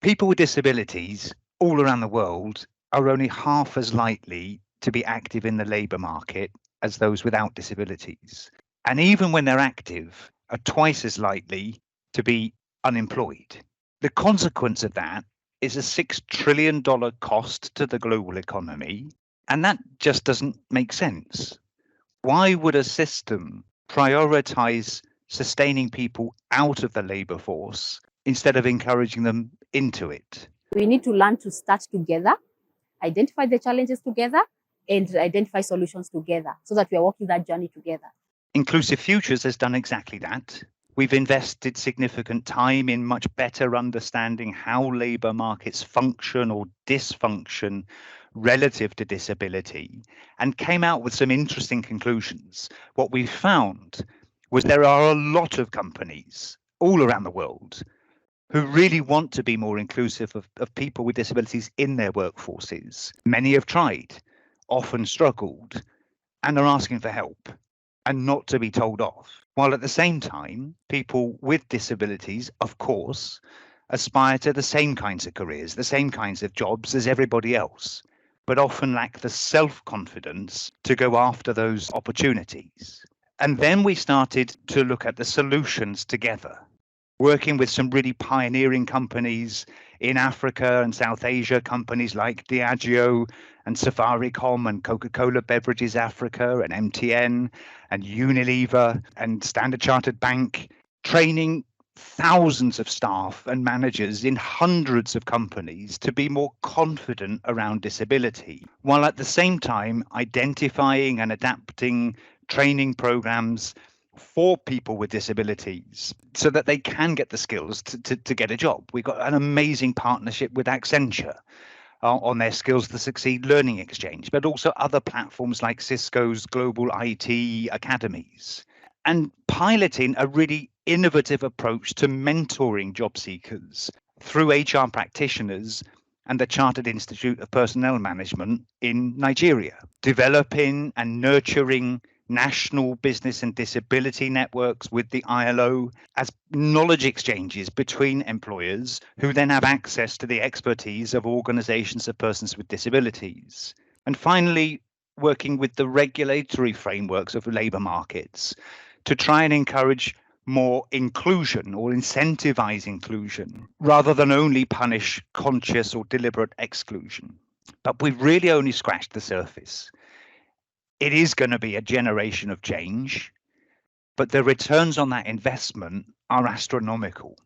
People with disabilities all around the world are only half as likely to be active in the labour market as those without disabilities. And even when they're active, are twice as likely to be unemployed. The consequence of that is a $6 trillion cost to the global economy. And that just doesn't make sense. Why would a system prioritize sustaining people out of the labour force instead of encouraging them into it? We need to learn to start together, identify the challenges together, and identify solutions together so that we are walking that journey together. Inclusive Futures has done exactly that. We've invested significant time in much better understanding how labour markets function or dysfunction relative to disability and came out with some interesting conclusions. What we found was there are a lot of companies all around the world who really want to be more inclusive of people with disabilities in their workforces. Many have tried, often struggled, and are asking for help and not to be told off. While at the same time, people with disabilities, of course, aspire to the same kinds of careers, the same kinds of jobs as everybody else, but often lack the self-confidence to go after those opportunities. And then we started to look at the solutions together, working with some really pioneering companies in Africa and South Asia, companies like Diageo and Safaricom and Coca-Cola Beverages Africa and MTN and Unilever and Standard Chartered Bank, training thousands of staff and managers in hundreds of companies to be more confident around disability, while at the same time identifying and adapting training programs for people with disabilities so that they can get the skills to get a job. We've got an amazing partnership with Accenture on their Skills to Succeed learning exchange, but also other platforms like Cisco's Global IT Academies, and piloting a really innovative approach to mentoring job seekers through HR practitioners and the Chartered Institute of Personnel Management in Nigeria, developing and nurturing national business and disability networks with the ILO as knowledge exchanges between employers who then have access to the expertise of organizations of persons with disabilities. And finally, working with the regulatory frameworks of labour markets to try and encourage more inclusion or incentivize inclusion rather than only punish conscious or deliberate exclusion. But we've really only scratched the surface. It is going to be a generation of change, but the returns on that investment are astronomical.